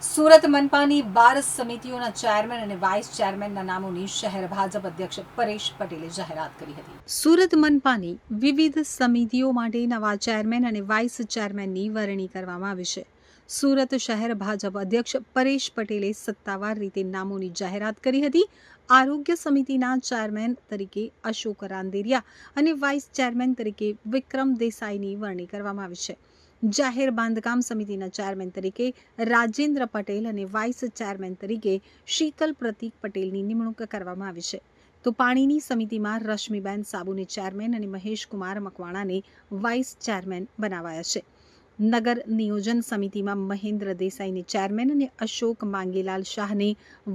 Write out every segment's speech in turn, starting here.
Surat મનપાની 12 સમિતિઓના chairman અને vice ચેરમેનના નામોની શહેર ભાજપ અધ્યક્ષ પરેશ પટેલે જાહેરાત કરી હતી. સુરત મનપાની વિવિધ સમિતિઓ માટે નવા ચેરમેન અને વાઇસ ચેરમેનની વરણી કરવામાં આવી છે. સુરત શહેર ભાજપ અધ્યક્ષ પરેશ પટેલે સત્તાવાર રીતે નામોની જાહેરાત કરી હતી. આરોગ્ય સમિતિના ચેરમેન તરીકે અશોક રાંદેરિયા અને વાઇસ ચેરમેન તરીકે વિક્રમ દેસાઈની વરણી કરવામાં આવી છે. જાહેર બાંધકામ સમિતિના ચેરમેન તરીકે રાજેન્દ્ર પટેલ અને વાઇસ ચેરમેન તરીકે શીતલ પ્રતીક પટેલની નિમણૂક કરવામાં આવી છે. તો પાણીની સમિતિમાં રશ્મિબેન સાબુને ચેરમેન અને મહેશકુમાર મકવાણાને વાઇસ ચેરમેન બનાવાયા છે. નગર નિયોજન સમિતિમાં મહેન્દ્ર દેસાઈને ચેરમેન અને અશોક માંગીલાલ શાહને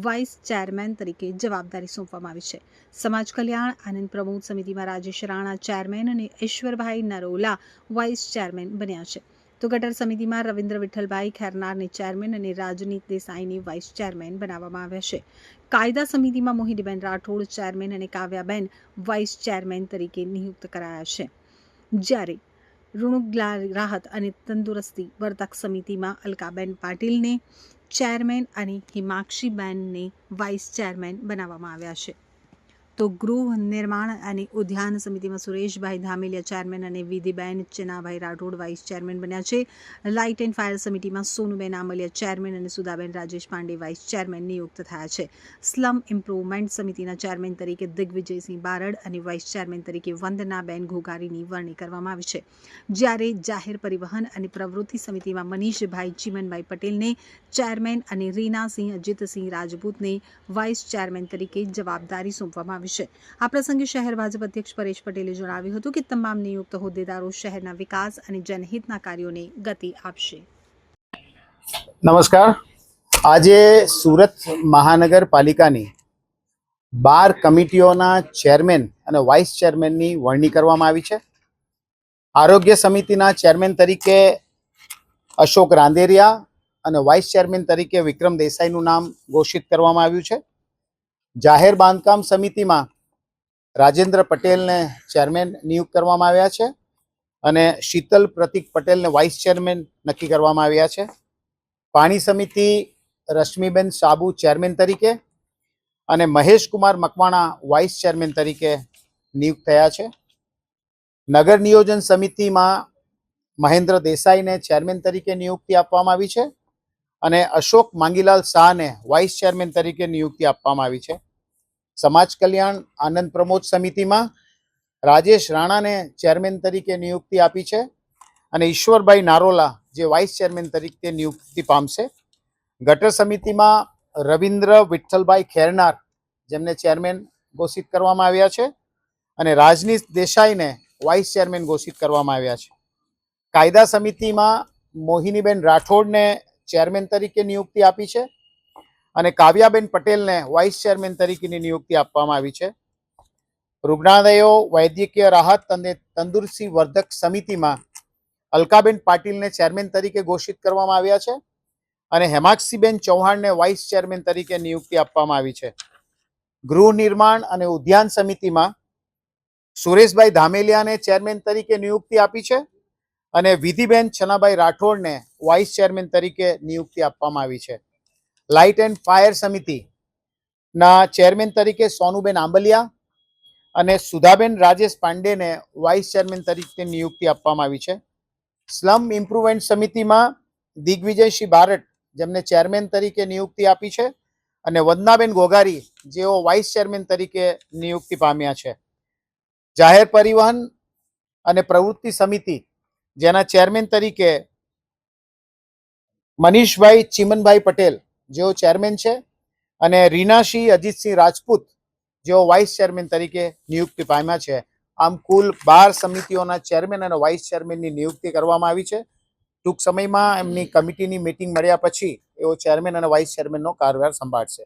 વાઇસ ચેરમેન તરીકે જવાબદારી સોંપવામાં આવી છે. સમાજ કલ્યાણ આનંદ પ્રમોદ સમિતિમાં રાજેશ રાણા ચેરમેન અને ઈશ્વરભાઈ નરોલા વાઇસ ચેરમેન બન્યા છે. તો ગટર સમિતિમાં રવિન્દ્ર વિઠ્ઠલભાઈ ખેરનારને ચેરમેન અને રાજનીત દેસાઈને વાઇસ ચેરમેન બનાવવામાં આવ્યા છે. કાયદા સમિતિમાં મોહિનીબેન રાઠોડ ચેરમેન અને કાવ્યાબેન વાઇસ ચેરમેન તરીકે નિયુક્ત કરાયા છે. જ્યારે ઋણુગ્લા રાહત અને તંદુરસ્તી વર્તક સમિતિમાં અલકાબેન પાટીલને ચેરમેન અને હિમાક્ષીબેનને વાઇસ ચેરમેન બનાવવામાં આવ્યા છે. તો ગૃહ નિર્માણ અને ઉદ્યાન સમિતિમાં સુરેશભાઈ ધામેલિયા ચેરમેન અને વિધિબેન ચેનાભાઈ રાઠોડ વાઇસ ચેરમેન બન્યા છે. લાઇટ એન્ડ ફાયર સમિતિમાં સોનુબેન આમલિયા ચેરમેન અને સુધાબેન રાજેશ પાંડે વાઇસ ચેરમેન નિયુક્ત થયા છે. સ્લમ ઇમ્પ્રુવમેન્ટ સમિતિના ચેરમેન તરીકે દિગ્વિજયસિંહ બારડ અને વાઇસ ચેરમેન તરીકે વંદનાબેન ઘોઘારીની વરણી કરવામાં આવી છે. જ્યારે જાહેર પરિવહન અને પ્રવૃત્તિ સમિતિમાં મનીષભાઈ ચીમનભાઈ પટેલને ચેરમેન અને રીનાસિંહ અજીતસિંહ રાજપૂતને વાઇસ ચેરમેન તરીકે જવાબદારી સોંપવામાં આવી છે. આ પ્રસંગે શહેર ભાજપ અધ્યક્ષ પરેશ પટેલે જણાવ્યું હતું કે તમામ નિયુક્ત હોદ્દેદારો શહેરના વિકાસ અને જનહિતના કાર્યોને ગતિ આપશે. નમસ્કાર. આજે સુરત મહાનગરપાલિકાની 12 કમિટીઓના ચેરમેન અને વાઇસ ચેરમેનની વરણી કરવામાં આવી છે. આરોગ્ય સમિતિના ચેરમેન તરીકે અશોક રાંદેરિયા અને વાઇસ ચેરમેન તરીકે વિક્રમ દેસાઈનું નામ ઘોષિત કરવામાં આવ્યું છે. જાહેર બાંધકામ સમિતિમાં રાજેન્દ્ર પટેલને ચેરમેન નિયુક્ત કરવામાં આવ્યા છે અને શીતલ પ્રતીક પટેલને વાઇસ ચેરમેન નક્કી કરવામાં આવ્યા છે. પાણી સમિતિ રશ્મિબેન સાબુ ચેરમેન તરીકે અને મહેશકુમાર મકવાણા વાઇસ ચેરમેન તરીકે નિયુક્ત થયા છે. નગર નિયોજન સમિતિમાં મહેન્દ્ર દેસાઈને ચેરમેન તરીકે નિયુક્તિ આપવામાં આવી છે અને અશોક માંગીલાલ શાહને વાઇસ ચેરમેન તરીકે નિયુક્તિ આપવામાં આવી છે. સમાજ કલ્યાણ આનંદ પ્રમોદ સમિતિમાં રાજેશ રાણાને ચેરમેન તરીકે નિયુક્તિ આપી છે અને ઈશ્વરભાઈ નારોલા જે વાઇસ ચેરમેન તરીકે નિયુક્તિ પામશે. ગટર સમિતિમાં રવિન્દ્ર વિઠ્ઠલભાઈ ખેરનાર જેમને ચેરમેન ઘોષિત કરવામાં આવ્યા છે અને રાજનીત દેસાઈને વાઇસ ચેરમેન ઘોષિત કરવામાં આવ્યા છે. કાયદા સમિતિમાં મોહિનીબેન રાઠોડને ચેરમેન તરીકે નિયુક્તિ આપી છે અને કાવ્યાબેન પટેલને વાઇસ ચેરમેન તરીકેની નિયુક્તિ આપવામાં આવી છે. રૂગ્ણાલયો વૈદ્યકીય રાહત અને તંદુરસ્તી વર્ધક સમિતિમાં અલકાબેન પાટીલને ચેરમેન તરીકે ઘોષિત કરવામાં આવ્યા છે અને હેમાક્ષીબેન ચૌહાણને વાઇસ ચેરમેન તરીકે નિયુક્તિ આપવામાં આવી છે. ગૃહ નિર્માણ અને ઉદ્યાન સમિતિમાં સુરેશભાઈ ધામેલિયાને ચેરમેન તરીકે નિયુક્તિ આપી છે અને વિધિબેન છનાભાઈ રાઠોડને વાઇસ ચેરમેન તરીકે નિયુક્તિ આપવામાં આવી છે. લાઇટ એન્ડ ફાયર સમિતિના ચેરમેન તરીકે સોનુબેન આંબલિયા અને સુધાબેન રાજેશ પાંડેને વાઇસ ચેરમેન તરીકે નિયુક્તિ આપવામાં આવી છે. સ્લમ ઇમ્પ્રુવમેન્ટ સમિતિમાં દિગ્વિજયસિંહ બારડ જેમને ચેરમેન તરીકે નિયુક્તિ આપી છે અને વંદનાબેન ઘોઘારી જેઓ વાઇસ ચેરમેન તરીકે નિયુક્તિ પામ્યા છે. જાહેર પરિવહન અને પ્રવૃત્તિ સમિતિ જેના ચેરમેન તરીકે મનીષભાઈ ચીમનભાઈ પટેલ જેઓ ચેરમેન છે અને રીનાસિંહ અજીતસિંહ રાજપૂત જેઓ વાઇસ ચેરમેન તરીકે નિયુક્તિ પામ્યા છે. આમ કુલ 12 સમિતિઓના ચેરમેન અને વાઇસ ચેરમેનની નિયુક્તિ કરવામાં આવી છે. ટૂંક સમયમાં એમની કમિટીની મીટિંગ મળ્યા પછી એઓ ચેરમેન અને વાઇસ ચેરમેનનો કાર્યભાર સંભાળશે.